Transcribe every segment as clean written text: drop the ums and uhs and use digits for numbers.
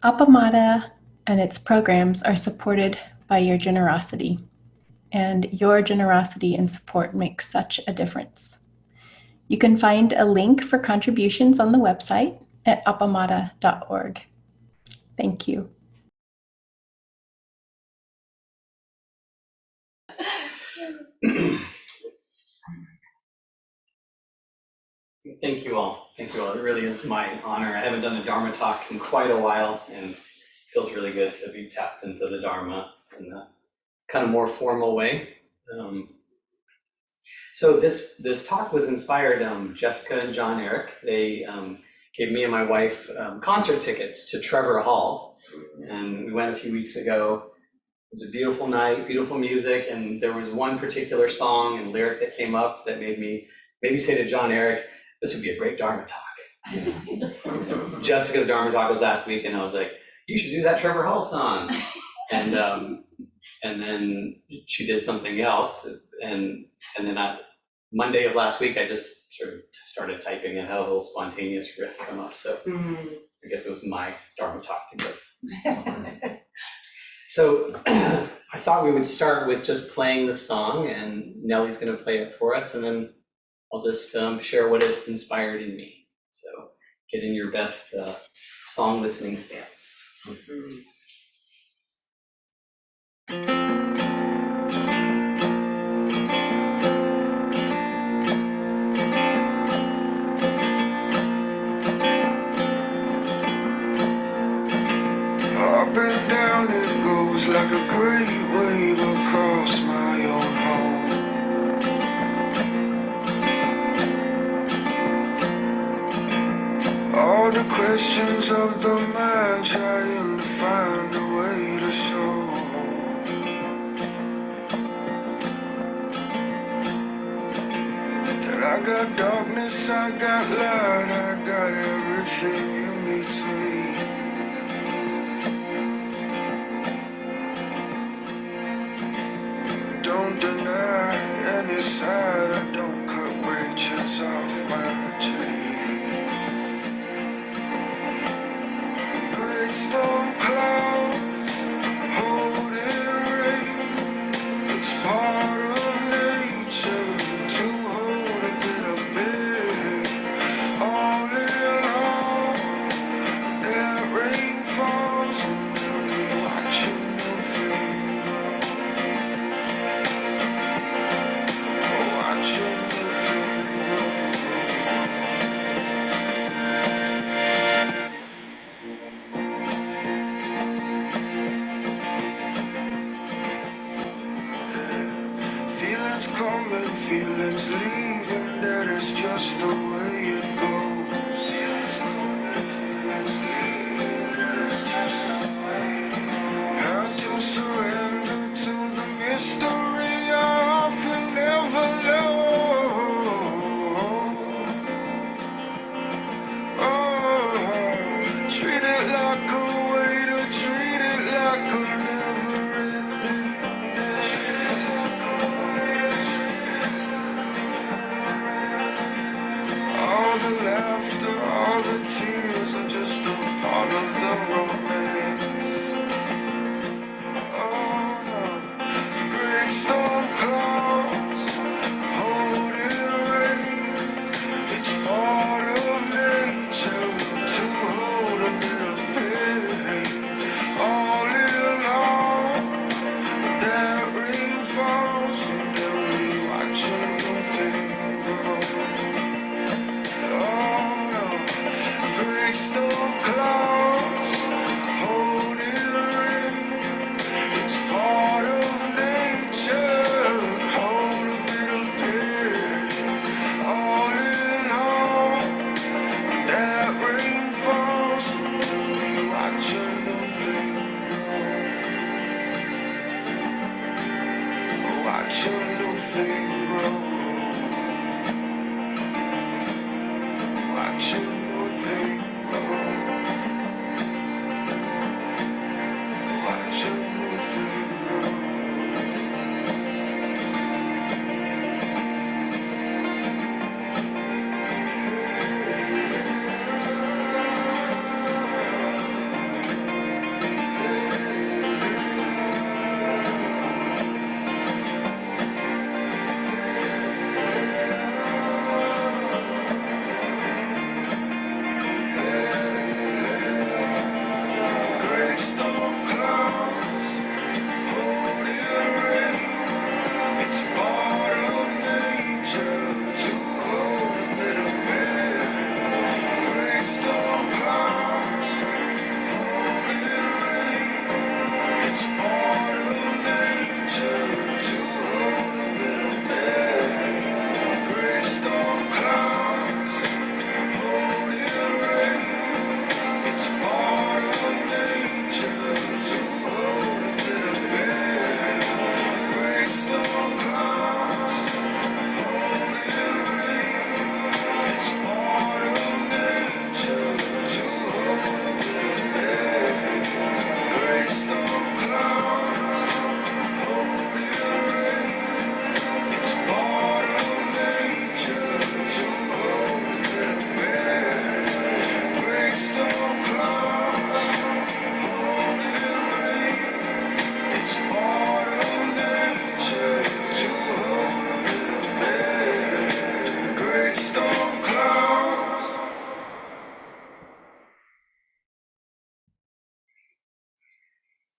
Appamada and its programs are supported by your generosity, and your generosity and support makes such a difference. You can find a link for contributions on the website at appamada.org. Thank you. Thank you all. Thank you all. It really is my honor. I haven't done a Dharma talk in quite a while, and it feels really good to be tapped into the Dharma in a kind of more formal way. So this talk was inspired, Jessica and John Eric, they gave me and my wife concert tickets to Trevor Hall, and we went a few weeks ago. It was a beautiful night, beautiful music, and there was one particular song and lyric that came up that made me say to John Eric, this would be a great Dharma talk. Jessica's Dharma talk was last week, and I was like, you should do that Trevor Hall song. And then she did something else, and then Monday of last week, I just sort of started typing and had a little spontaneous riff come up. So I guess it was my Dharma talk to give. So I thought we would start with just playing the song, and Nellie's going to play it for us, and then I'll just share what it inspired in me. So get in your best song listening stance. Up and down it goes like a great wave across my own home. All the questions of the mind trying to find a way to show that I got darkness, I got light, I got everything in between. Don't deny any side, I don't cut branches off my tree. Great storm clouds, holding rain, it's part of nature to hold a bit of big. All year long, that rain falls and then we watching the thing grow. Watching the thing feelings coming, feelings leaving, that is just the way it goes. Had to surrender to the mystery I often never know. Oh, treat it like a way to treat it like a never-ending all the laughter, all the tears are just a part of the romance. Oh no, great storm clouds, holding rain, it's part of nature to hold a bit of pain. All year long, that rain falls and then we watching the thing grow. Oh no, great storm clouds,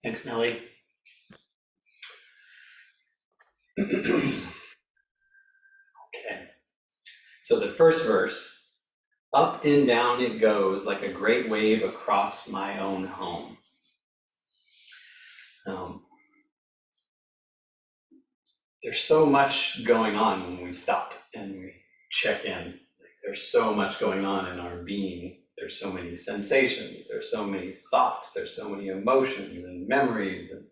Thanks, Nellie. Okay, so the first verse, up and down it goes like a great wave across my own home. There's so much going on when we stop and we check in. Like, there's so much going on in our being. There's so many sensations, there's so many thoughts, there's so many emotions and memories and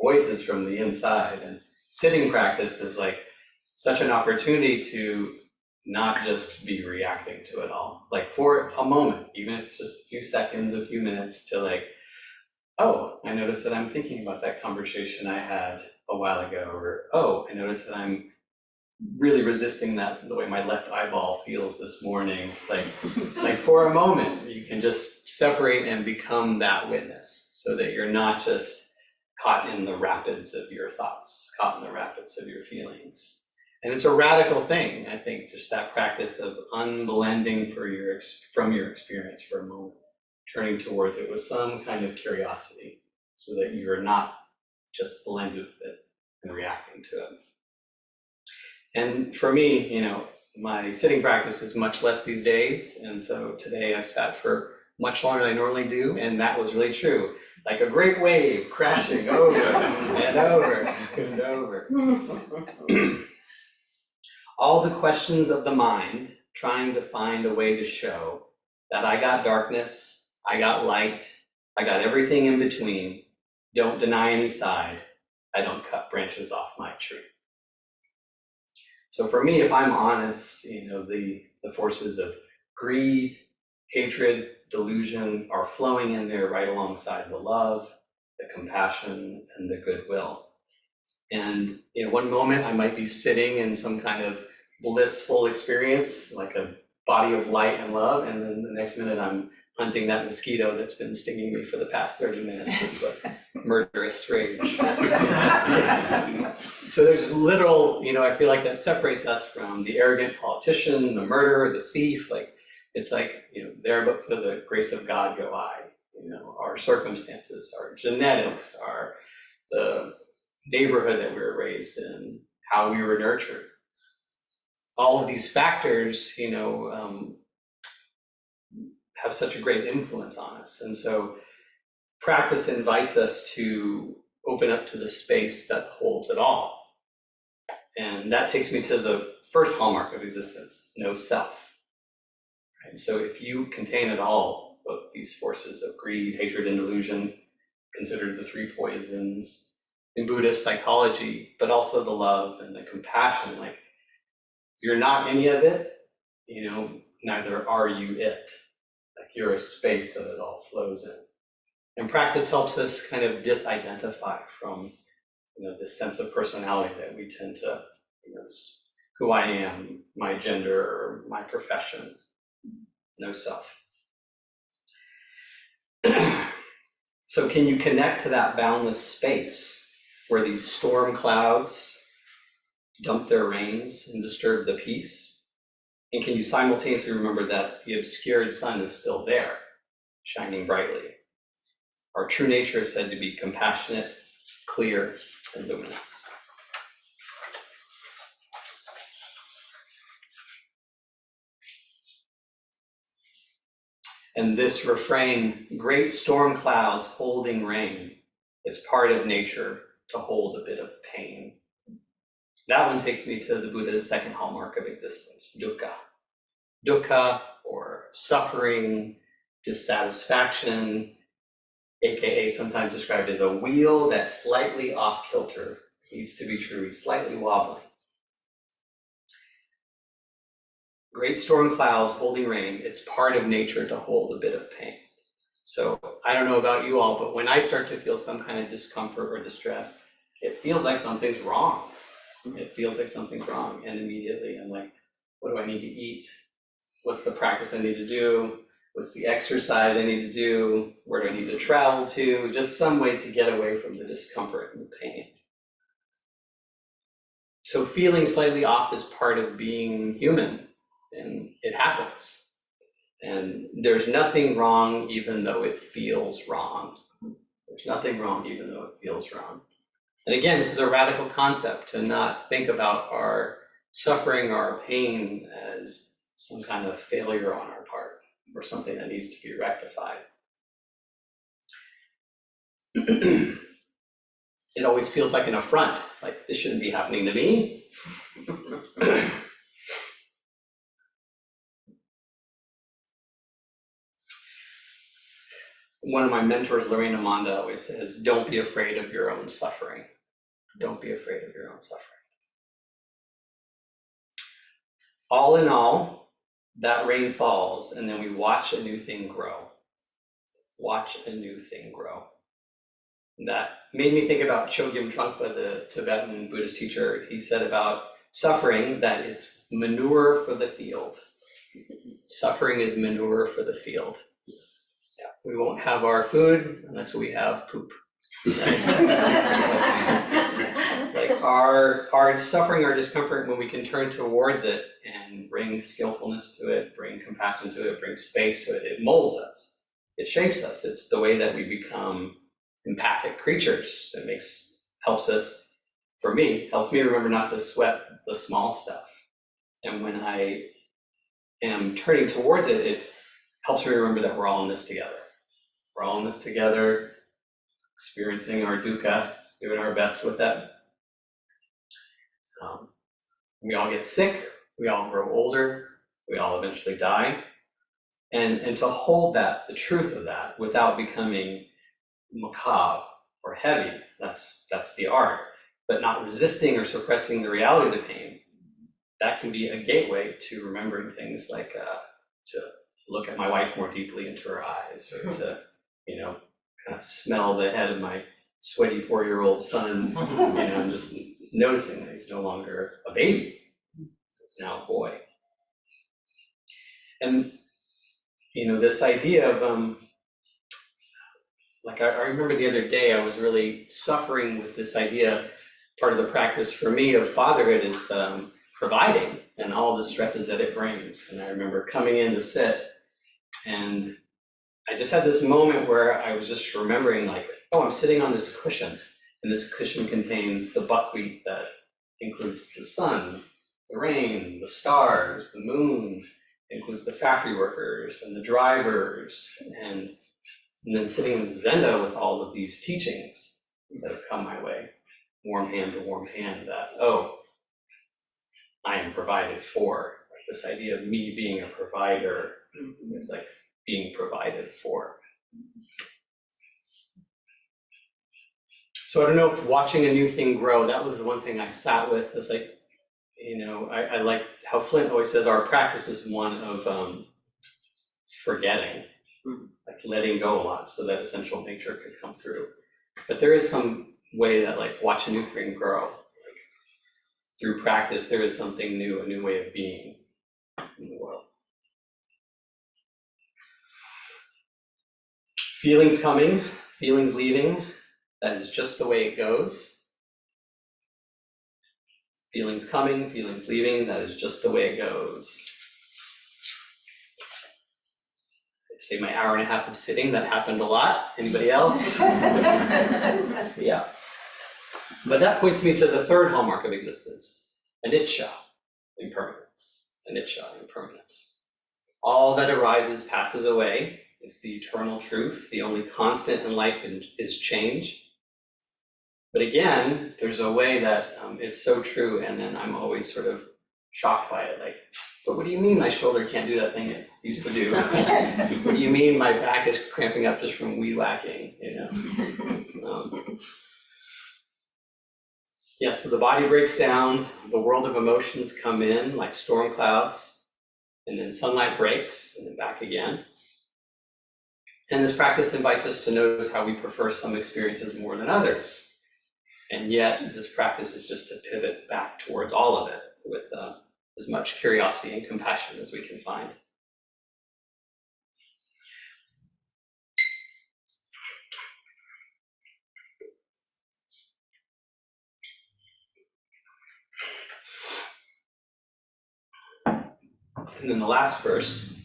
voices from the inside. And sitting practice is like such an opportunity to not just be reacting to it all. Like for a moment, even if it's just a few seconds, a few minutes, to like, oh, I noticed that I'm thinking about that conversation I had a while ago, or oh, I noticed that I'm really resisting that, the way my left eyeball feels this morning. Like for a moment, you can just separate and become that witness, so that you're not just caught in the rapids of your thoughts, caught in the rapids of your feelings. And it's a radical thing, I think, just that practice of unblending from your experience for a moment, turning towards it with some kind of curiosity, so that you're not just blended with it and reacting to it. And for me, you know, my sitting practice is much less these days. And so today I sat for much longer than I normally do. And that was really true. Like a great wave crashing over and over and over. All the questions of the mind trying to find a way to show that I got darkness, I got light, I got everything in between. Don't deny any side. I don't cut branches off my tree. So for me, if I'm honest, you know, the forces of greed, hatred, delusion are flowing in there right alongside the love, the compassion, and the goodwill. And in one moment, I might be sitting in some kind of blissful experience, like a body of light and love, and then the next minute I'm hunting that mosquito that's been stinging me for the past 30 minutes with a murderous rage. So there's literal, you know, I feel like that separates us from the arrogant politician, the murderer, the thief. Like, it's like, you know, there but for the grace of God go I. You know, our circumstances, our genetics, the neighborhood that we were raised in, how we were nurtured. All of these factors, you know, have such a great influence on us. And so practice invites us to open up to the space that holds it all. And that takes me to the first hallmark of existence, no self. Right? So if you contain it all, both these forces of greed, hatred, and delusion, considered the three poisons in Buddhist psychology, but also the love and the compassion, like, if you're not any of it, you know, neither are you it. Like, you're a space that it all flows in. And practice helps us kind of disidentify from, you know, this sense of personality that we tend to, you know, it's who I am, my gender, or my profession, no self. So can you connect to that boundless space where these storm clouds dump their rains and disturb the peace? And can you simultaneously remember that the obscured sun is still there, shining brightly? Our true nature is said to be compassionate, clear, and luminous. And this refrain, great storm clouds holding rain, it's part of nature to hold a bit of pain. That one takes me to the Buddha's second hallmark of existence, dukkha. Dukkha, or suffering, dissatisfaction, AKA sometimes described as a wheel that's slightly off kilter, needs to be true, slightly wobbling. Great storm clouds holding rain, it's part of nature to hold a bit of pain. So I don't know about you all, but when I start to feel some kind of discomfort or distress, it feels like something's wrong. It feels like something's wrong, and immediately I'm like, what do I need to eat? What's the practice I need to do? What's the exercise I need to do? Where do I need to travel to? Just some way to get away from the discomfort and the pain. So feeling slightly off is part of being human, and it happens. And there's nothing wrong even though it feels wrong. There's nothing wrong, even though it feels wrong. And again, this is a radical concept, to not think about our suffering, our pain as some kind of failure on our part, or something that needs to be rectified. It always feels like an affront, like this shouldn't be happening to me. One of my mentors, Lorena Monda, always says, don't be afraid of your own suffering. Don't be afraid of your own suffering. All in all, that rain falls, and then we watch a new thing grow. Watch a new thing grow. And that made me think about Chogyam Trungpa, the Tibetan Buddhist teacher. He said about suffering that it's manure for the field. Suffering is manure for the field. Yeah, we won't have our food unless we have poop. Like our suffering, our discomfort, when we can turn towards it and bring skillfulness to it, bring compassion to it, bring space to it, it molds us, it shapes us. It's the way that we become empathic creatures. It helps me remember not to sweat the small stuff. And when I am turning towards it, it helps me remember that we're all in this together. We're all in this together, experiencing our dukkha, doing our best with that. We all get sick, we all grow older, we all eventually die. And to hold that, the truth of that, without becoming macabre or heavy, that's the art. But not resisting or suppressing the reality of the pain, that can be a gateway to remembering things like to look at my wife more deeply into her eyes, or to, kind of smell the head of my sweaty 4-year-old son, and just noticing that he's no longer a baby, he's now a boy. And this idea of like I remember the other day I was really suffering with this idea. Part of the practice for me of fatherhood is providing and all the stresses that it brings. And I remember coming in to sit, and I just had this moment where I was just remembering, like, oh, I'm sitting on this cushion, and this cushion contains the buckwheat that includes the sun, the rain, the stars, the moon, includes the factory workers and the drivers, and then sitting in Zenda with all of these teachings that have come my way, warm hand to warm hand, that, oh, I am provided for. Like this idea of me being a provider is like being provided for. So I don't know if watching a new thing grow, that was the one thing I sat with. It's like, I like how Flint always says our practice is one of forgetting, like letting go a lot so that essential nature could come through. But there is some way that, like, watch a new thing grow. Like, through practice, there is something new, a new way of being in the world. Feelings coming, feelings leaving, that is just the way it goes. Feelings coming, feelings leaving, that is just the way it goes. I'd say my hour and a half of sitting, that happened a lot. Anybody else? Yeah. But that points me to the third hallmark of existence, anicca, impermanence. Anicca, impermanence. All that arises passes away. It's the eternal truth. The only constant in life is change. But again, there's a way that it's so true, and then I'm always sort of shocked by it. Like, but what do you mean my shoulder can't do that thing it used to do? What do you mean my back is cramping up just from weed whacking? Yeah, so the body breaks down, the world of emotions come in like storm clouds, and then sunlight breaks, and then back again. And this practice invites us to notice how we prefer some experiences more than others. And yet, this practice is just to pivot back towards all of it with as much curiosity and compassion as we can find. And then the last verse,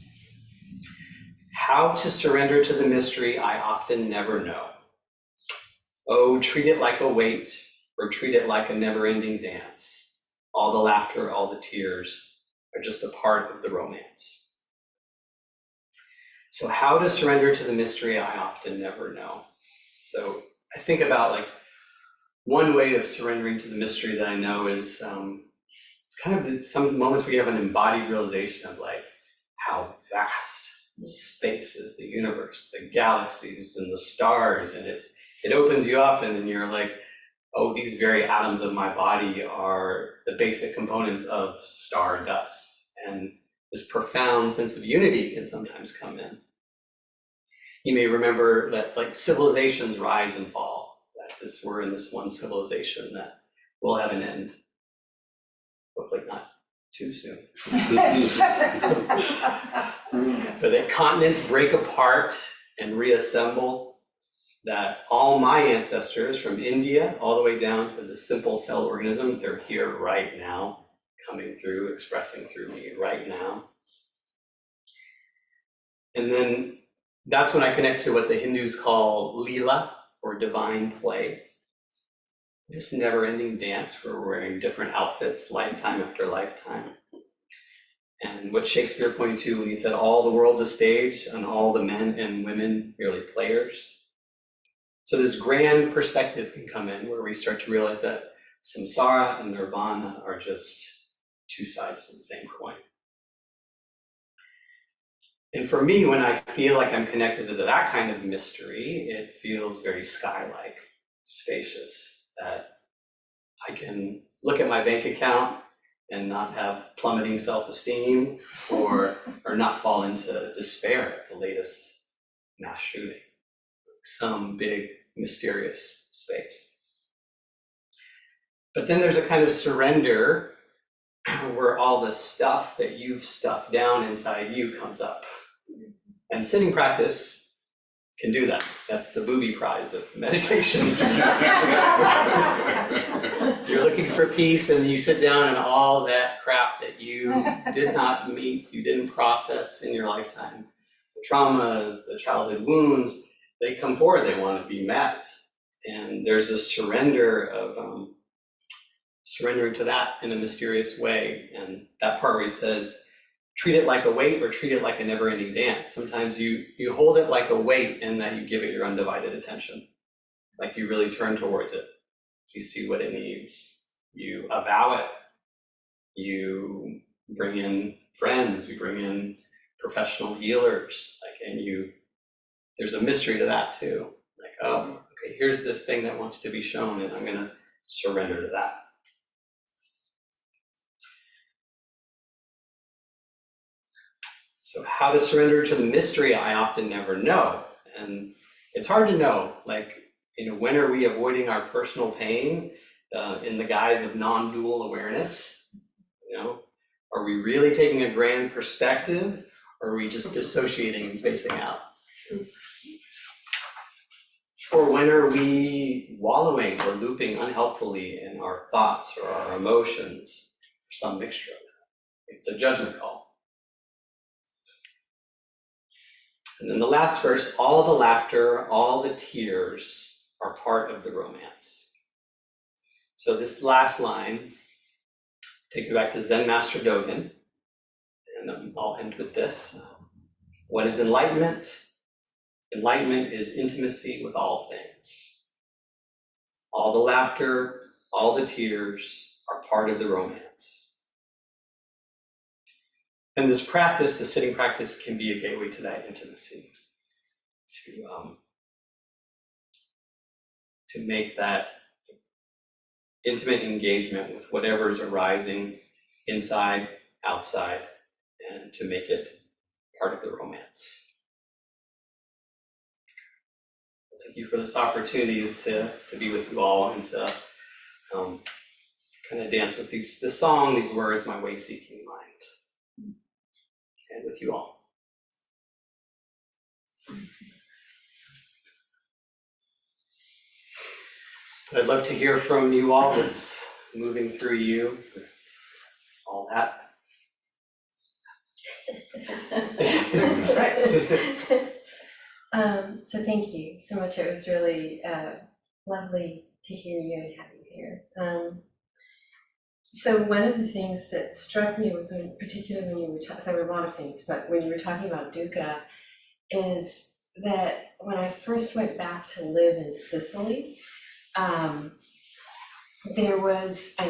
how to surrender to the mystery I often never know. Oh, treat it like a weight, or treat it like a never-ending dance. All the laughter, all the tears are just a part of the romance. So how to surrender to the mystery I often never know. So I think about like one way of surrendering to the mystery that I know is kind of some moments where you have an embodied realization of like how vast the space is, the universe, the galaxies and the stars, and it opens you up, and then you're like, oh, these very atoms of my body are the basic components of stardust. And this profound sense of unity can sometimes come in. You may remember that like civilizations rise and fall, that we're in this one civilization that will have an end. Hopefully not too soon. But that continents break apart and reassemble, that all my ancestors from India all the way down to the simple cell organism, they're here right now, coming through, expressing through me right now. And then that's when I connect to what the Hindus call Leela, or divine play. This never-ending dance where we're wearing different outfits, lifetime after lifetime. And what Shakespeare pointed to when he said, all the world's a stage and all the men and women merely players. So this grand perspective can come in where we start to realize that samsara and nirvana are just two sides of the same coin. And for me, when I feel like I'm connected to that kind of mystery, it feels very sky-like, spacious, that I can look at my bank account and not have plummeting self-esteem or not fall into despair at the latest mass shooting, some big mysterious space. But then there's a kind of surrender where all the stuff that you've stuffed down inside you comes up. And sitting practice can do that. That's the booby prize of meditation. You're looking for peace and you sit down and all that crap that you did not meet, you didn't process in your lifetime. The traumas, the childhood wounds, they come forward, they want to be met. And there's a surrender of surrendering to that in a mysterious way. And that part where he says, treat it like a weight or treat it like a never-ending dance. Sometimes you hold it like a weight in that you give it your undivided attention. Like you really turn towards it. You see what it needs. You avow it. You bring in friends. You bring in professional healers. There's a mystery to that too. Like, oh, okay, here's this thing that wants to be shown and I'm gonna surrender to that. So how to surrender to the mystery I often never know. And it's hard to know, like, when are we avoiding our personal pain in the guise of non-dual awareness? Are we really taking a grand perspective, or are we just dissociating and spacing out? Or when are we wallowing or looping unhelpfully in our thoughts or our emotions, or some mixture of that? It's a judgment call. And then the last verse, all the laughter, all the tears are part of the romance. So this last line takes me back to Zen Master Dogen, and I'll end with this. What is enlightenment? Enlightenment is intimacy with all things. All the laughter, all the tears are part of the romance. And this practice, the sitting practice, can be a gateway to that intimacy, to make that intimate engagement with whatever is arising inside, outside, and to make it part of the romance. Thank you for this opportunity to be with you all and to kind of dance with this song, these words, my way-seeking mind. And with you all. I'd love to hear from you all what's moving through you, all that. So thank you so much. It was really Lovely to hear you and have you here. So one of the things that struck me was, particularly when you were there were a lot of things, but when you were talking about dukkha, is that when I first went back to live in Sicily, I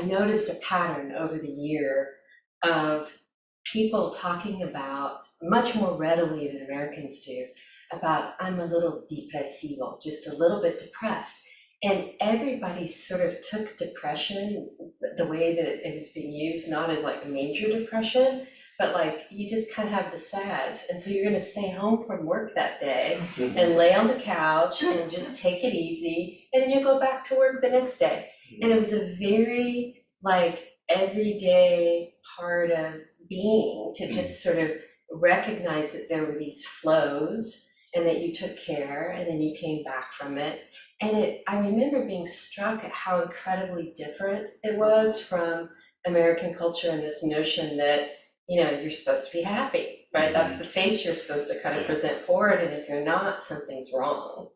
noticed a pattern over the year of people talking about, much more readily than Americans do, about I'm a little depressivo, just a little bit depressed. And everybody sort of took depression, the way that it was being used, not as like major depression, but like you just kind of have the sads. And so you're gonna stay home from work that day and lay on the couch and just take it easy. And then you go back to work the next day. And it was a very like everyday part of being to just sort of recognize that there were these flows and that you took care and then you came back from it. And I remember being struck at how incredibly different it was from American culture and this notion that, you know, you're supposed to be happy, right? That's the face you're supposed to kind of present forward, and if you're not, something's wrong.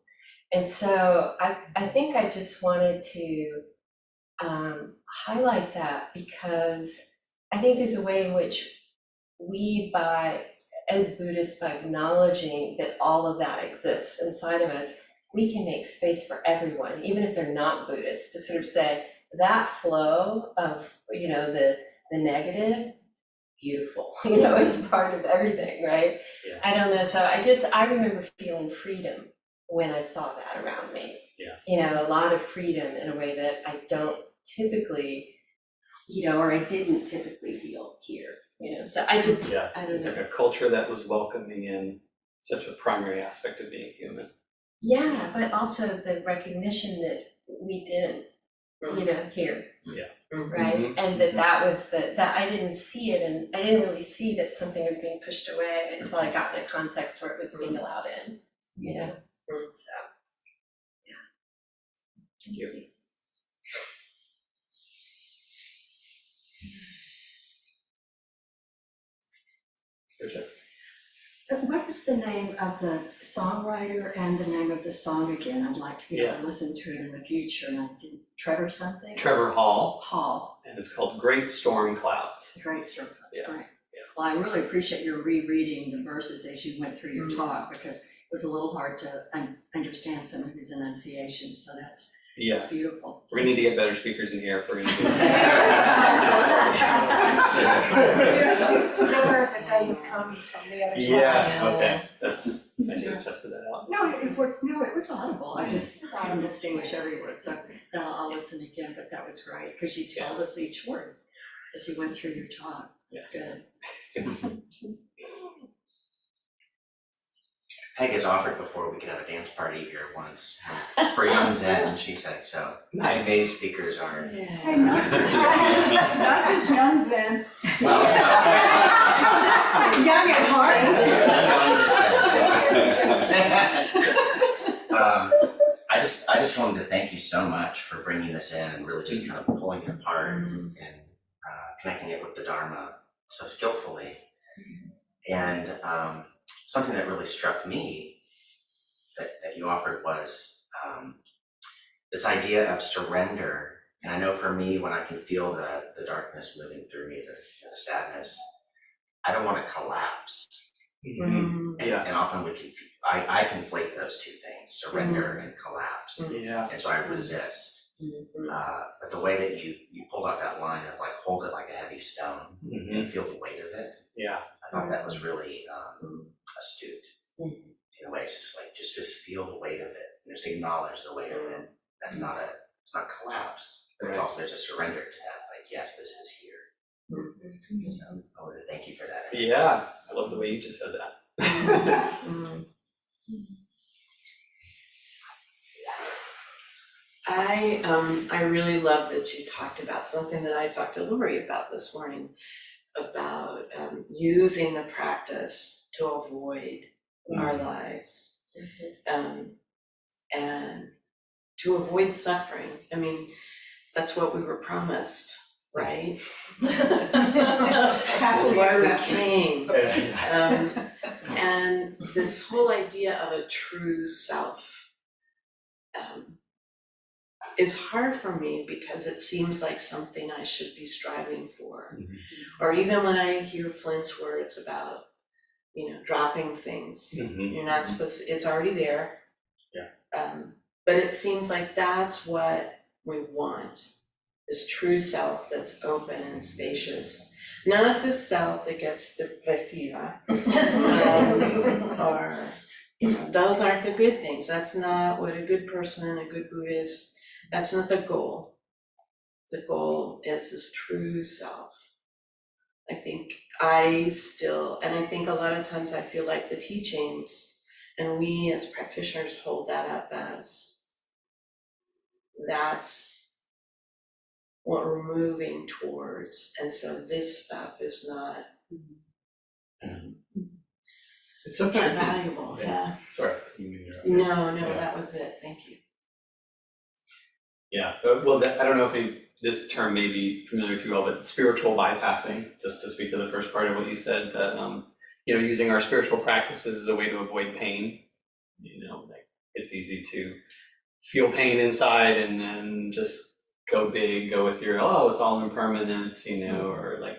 And so I think I just wanted to highlight that, because I think there's a way in which we, as Buddhists, by acknowledging that all of that exists inside of us, we can make space for everyone, even if they're not Buddhists, to sort of say that flow of, you know, the negative, beautiful, you know, it's part of everything, right? Yeah. I don't know, so I remember feeling freedom when I saw that around me. Yeah. You know, a lot of freedom in a way that I don't typically, you know, or I didn't typically feel here, you know, so I don't It's know. like a culture that was welcoming in such a primary aspect of being human. Yeah, but also the recognition that we didn't, you know, here. Yeah. Right, and that was that I didn't see it, and I didn't really see that something was being pushed away until I got in a context where it was being allowed in, you know, so, yeah. Thank you. Gotcha. What was the name of the songwriter and the name of the song again? I'd like to be able to listen to it in the future. And I did Trevor something? Trevor Hall, Hall. and it's called Great Storm Clouds. Great story. That's Yeah. right. Well, I really appreciate your rereading the verses as you went through your talk, because it was a little hard to understand some of his enunciations. So that's beautiful. We're gonna need to get better speakers in here if we're gonna do It's better if it doesn't come from the other side. Yeah, okay, I should have tested that out. No, it was audible. I just couldn't distinguish every word. So I'll listen again, but that was great because you told us each word as you went through your talk. That's good. Peg has offered before we could have a dance party here once for Young Zen, she said, so. Nice. Today's speakers are. Hey, not just young Zen. Well, Young at heart. I just wanted to thank you so much for bringing this in and really just kind of pulling it apart and connecting it with the Dharma so skillfully. And something that really struck me that you offered was this idea of surrender. And I know for me, when I can feel the darkness moving through me, the sadness, I don't want to collapse. Mm-hmm. And often I conflate those two things, surrender and collapse. Yeah. And so I resist. But the way that you pulled out that line of like, hold it like a heavy stone and feel the weight of it. Yeah. I thought that was really astute. In a way, it's just like, just feel the weight of it. And just acknowledge the weight of it. It's not collapse, but it's also, there's a surrender to that. Like, yes, this is here. So I want to thank you for that. Yeah, I love the way you just said that. I really love that you talked about something that I talked to Lori about this morning, about using the practice to avoid our lives, and to avoid suffering. I mean, that's what we were promised, right? That's why we came. And this whole idea of a true self, is hard for me because it seems like something I should be striving for. Mhm. Or even when I hear Flint's words about, dropping things, Mhm. you're not supposed to, it's already there. Yeah. But it seems like that's what we want, this true self that's open and spacious. Not the self that gets depresiva, or, those aren't the good things. That's not what a good person and a good Buddhist, that's not the goal. The goal is this true self. I think I think a lot of times I feel like the teachings, and we as practitioners hold that up as, that's what we're moving towards, and so this stuff is not It's so not tricky. valuable, yeah. Sorry. you can interrupt. No, Yeah. that was it, thank you. Yeah, well, I don't know if this term may be familiar to you all, but spiritual bypassing, just to speak to the first part of what you said, that, using our spiritual practices as a way to avoid pain. Like it's easy to feel pain inside and then just go big, go with your, oh, it's all impermanent, or like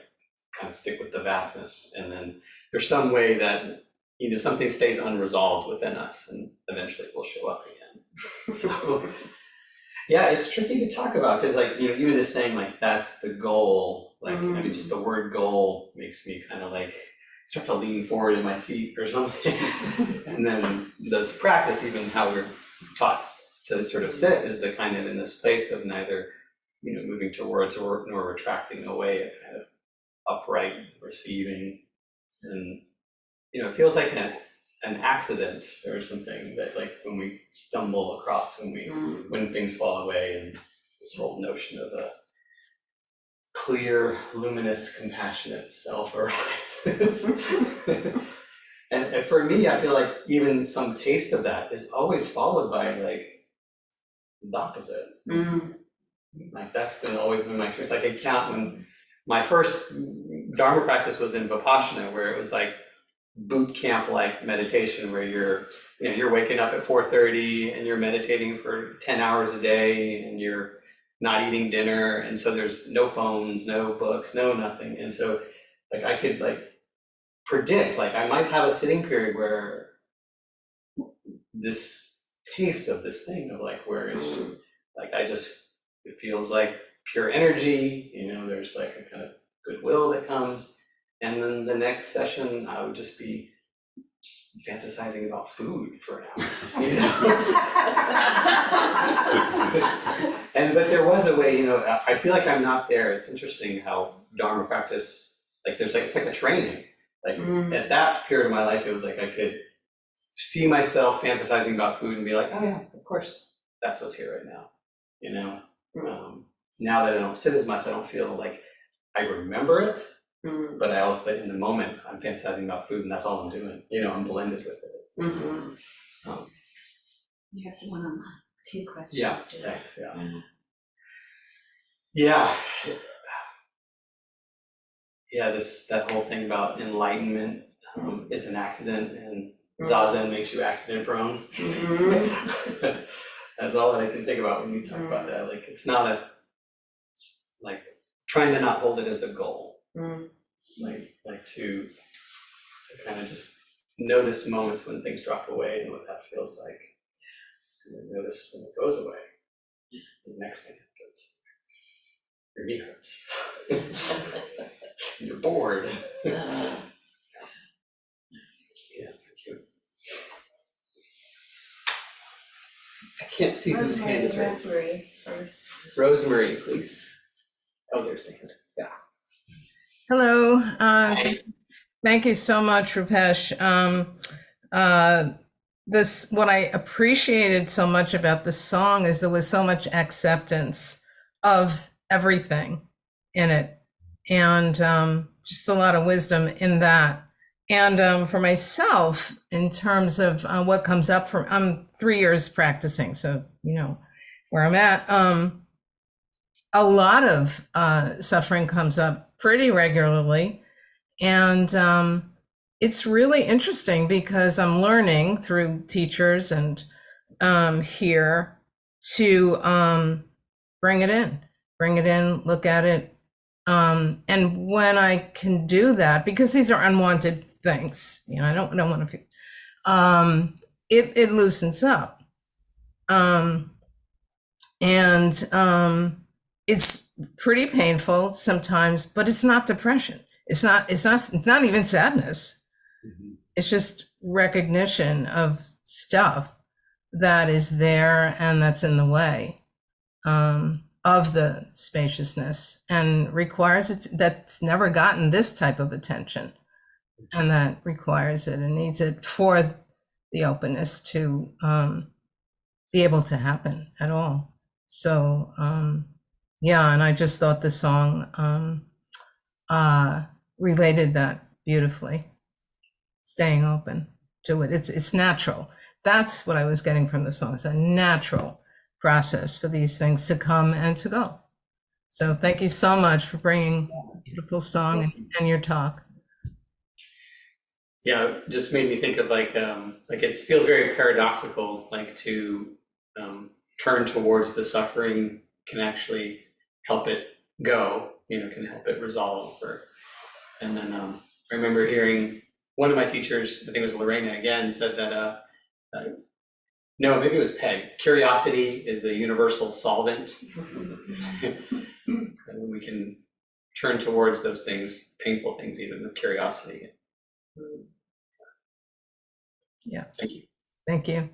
kind of stick with the vastness. And then there's some way that, something stays unresolved within us and eventually will show up again. So, yeah, it's tricky to talk about because, like, even just saying like that's the goal, like, just the word goal makes me kind of like start to lean forward in my seat or something. And then this practice, even how we're taught to sort of sit, is the kind of in this place of neither, moving towards or nor retracting away, a kind of upright receiving, and it feels like an accident or something that, like, when we stumble across and when things fall away, and this whole notion of a clear, luminous, compassionate self arises. And for me, I feel like even some taste of that is always followed by like the opposite. Like that's always been my experience. Like I count when my first Dharma practice was in Vipassana, where it was like boot camp like meditation, where you're waking up at 4:30 and you're meditating for 10 hours a day, and you're not eating dinner, and so there's no phones, no books, no nothing. And so like I could like predict, like I might have a sitting period where this taste of this thing of like where it's like it feels like pure energy, there's like a kind of goodwill that comes. And then the next session, I would just be fantasizing about food for an hour. But there was a way, I feel like I'm not there. It's interesting how Dharma practice, like it's like a training. Like at that period of my life, it was like I could see myself fantasizing about food and be like, oh yeah, of course, that's what's here right now. Now that I don't sit as much, I don't feel like I remember it. But in the moment, I'm fantasizing about food, and that's all I'm doing. I'm blended with it. You have someone on 2 questions. Yeah, today. thanks. Yeah. That whole thing about enlightenment is an accident, and Zazen makes you accident prone. That's all that I can think about when you talk about that. Like it's like trying to not hold it as a goal. Like to kind of just notice moments when things drop away and what that feels like. And then notice when it goes away. The next thing happens. Your knee hurts. You're bored. Yeah, thank you. I can't see whose hand is raised. Rosemary first. Rosemary, please. Oh, there's the hand. Yeah. Hello. Thank you so much, Rupesh. What I appreciated so much about this song is there was so much acceptance of everything in it, and just a lot of wisdom in that. And for myself, in terms of what comes up from, I'm 3 years practicing, so where I'm at. A lot of suffering comes up pretty regularly. And it's really interesting because I'm learning through teachers and here to bring it in, look at it. And when I can do that, because these are unwanted things, I don't want to, it loosens up. It's pretty painful sometimes, but it's not depression. It's not even sadness. Mhm. It's just recognition of stuff that is there and that's in the way of the spaciousness, and requires it, that's never gotten this type of attention, and that requires it and needs it for the openness to be able to happen at all. So yeah, and I just thought the song related that beautifully, staying open to it. It's natural. That's what I was getting from the song. It's a natural process for these things to come and to go. So thank you so much for bringing a beautiful song and your talk. Yeah, it just made me think of like it feels very paradoxical, like to turn towards the suffering can actually help it go, can help it resolve. And then I remember hearing one of my teachers, I think it was Lorena again, said that, no, maybe it was Peg, curiosity is the universal solvent. And we can turn towards those things, painful things even, with curiosity. Yeah. Thank you. Thank you.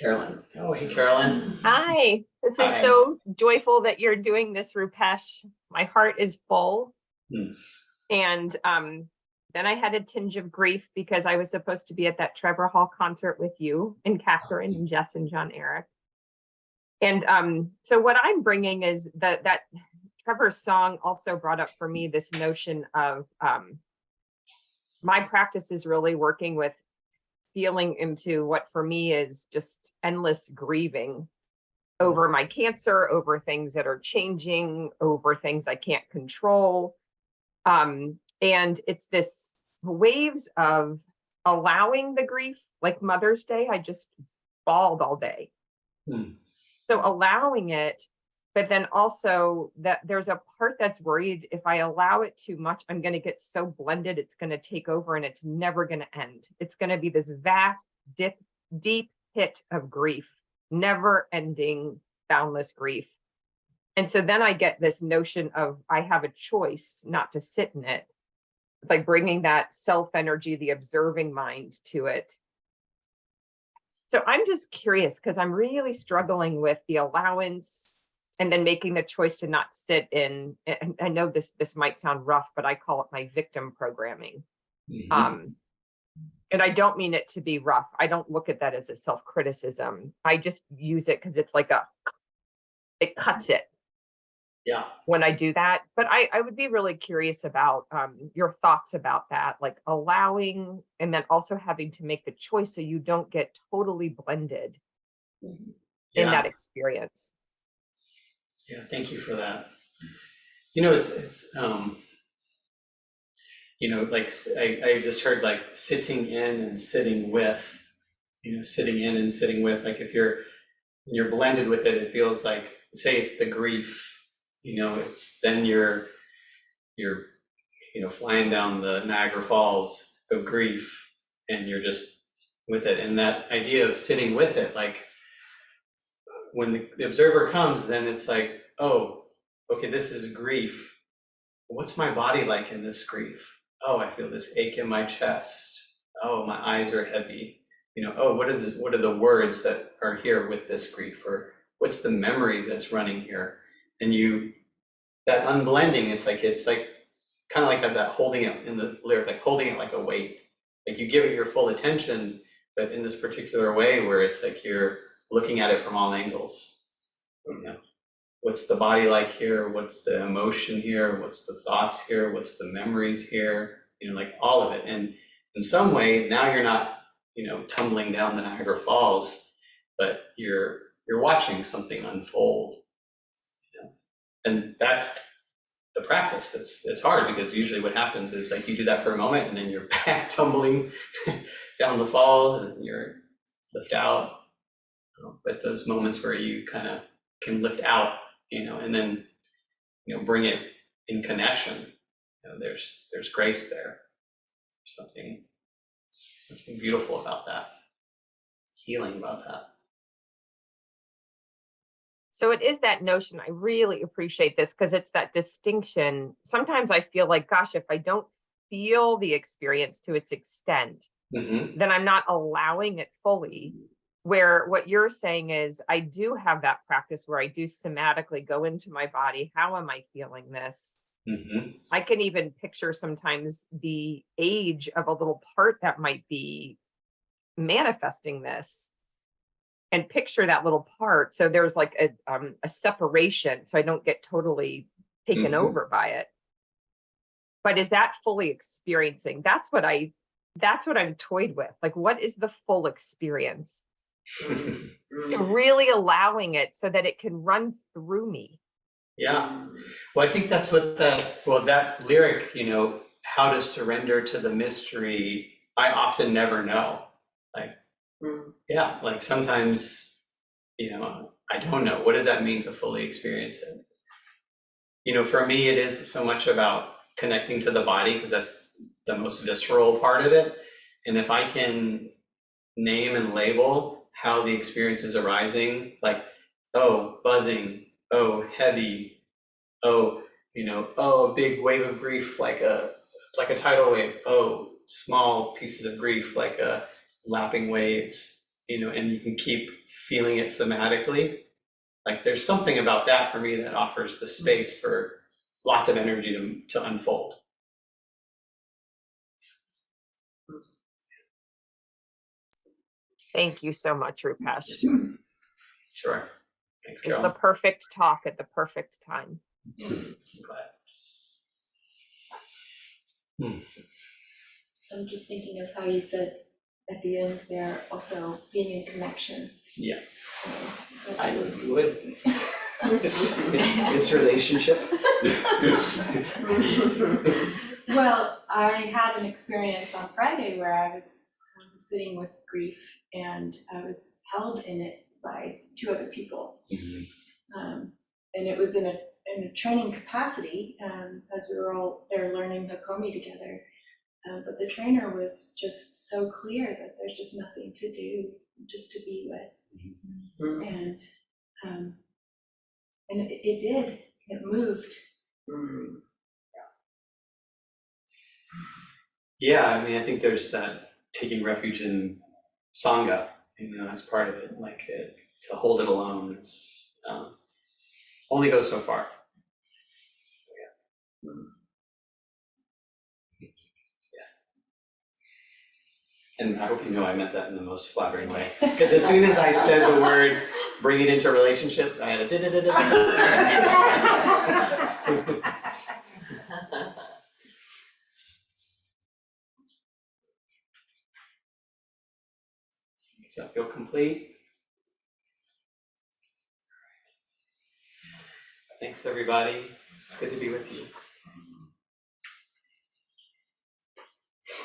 Carolyn. Oh, hey, Carolyn. Hi, this is Hi. so joyful that you're doing this, Rupesh. My heart is full. And then I had a tinge of grief because I was supposed to be at that Trevor Hall concert with you and Catherine and Jess and John Eric. And so what I'm bringing is that Trevor's song also brought up for me this notion of my practice is really working with feeling into what for me is just endless grieving over my cancer, over things that are changing, over things I can't control. And it's this waves of allowing the grief, like Mother's Day, I just bawled all day. So allowing it, but then also that there's a part that's worried if I allow it too much, I'm going to get so blended, it's going to take over and it's never going to end. It's going to be this vast, deep pit of grief, never ending, boundless grief. And so then I get this notion of I have a choice not to sit in it. It's like bringing that self energy, the observing mind to it. So I'm just curious because I'm really struggling with the allowance and then making the choice to not sit in, and I know this might sound rough, but I call it my victim programming. And I don't mean it to be rough. I don't look at that as a self-criticism. I just use it because it's like it cuts it. Yeah. When I do that. But I would be really curious about your thoughts about that, like allowing and then also having to make the choice so you don't get totally blended in that experience. Yeah, thank you for that. It's like I just heard like sitting in and sitting with, sitting in and sitting with, like if you're blended with it, it feels like, say it's the grief, it's then you're flying down the Niagara Falls of grief and you're just with it. And that idea of sitting with it, like when the observer comes, then it's like, oh, okay, this is grief. What's my body like in this grief? Oh, I feel this ache in my chest. Oh, my eyes are heavy. Oh, what are the words that are here with this grief? Or what's the memory that's running here? And that unblending, it's like kind of like that holding it in the lyric, like holding it like a weight. Like you give it your full attention, but in this particular way where it's like you're looking at it from all angles. What's the body like here? What's the emotion here? What's the thoughts here? What's the memories here? Like all of it. And in some way, now you're not, tumbling down the Niagara Falls, but you're watching something unfold. And that's the practice. It's hard because usually what happens is like you do that for a moment and then you're back tumbling down the falls and you're lifted out. But those moments where you kind of can lift out, and then, bring it in connection, there's grace there. Something beautiful about that, healing about that. So it is that notion. I really appreciate this because it's that distinction. Sometimes I feel like, gosh, if I don't feel the experience to its extent, then I'm not allowing it fully. Where what you're saying is, I do have that practice where I do somatically go into my body. How am I feeling this? I can even picture sometimes the age of a little part that might be manifesting this, and picture that little part. So there's like a separation, so I don't get totally taken over by it. But is that fully experiencing? That's what I'm toyed with. Like, what is the full experience? Really allowing it so that it can run through me. Yeah. Well, I think that's what that lyric, how to surrender to the mystery, I often never know. Like, yeah, like sometimes, I don't know. What does that mean to fully experience it? For me, it is so much about connecting to the body because that's the most visceral part of it. And if I can name and label how the experience is arising, like, oh, buzzing, oh, heavy, oh, oh, a big wave of grief, like a tidal wave, oh, small pieces of grief, like a lapping waves, and you can keep feeling it somatically. Like, there's something about that for me that offers the space for lots of energy to unfold. Thank you so much, Rupesh. Sure. Thanks, It's Carol. the perfect talk at the perfect time. I'm just thinking of how you said at the end there, also being in connection. Yeah. I would. This relationship. Well, I had an experience on Friday where I was sitting with grief and I was held in it by two other people. And it was in a training capacity as we were all there learning Hakomi together. But the trainer was just so clear that there's just nothing to do, just to be with. And it did, it moved. Yeah, I mean, I think there's that taking refuge in Sangha, that's part of it. Like, to hold it alone is only goes so far. And I hope you know I meant that in the most flattering way. Because as soon as I said the word, bring it into relationship, I had a da-da-da-da-da. Does that feel complete? Thanks, everybody. Good to be with you.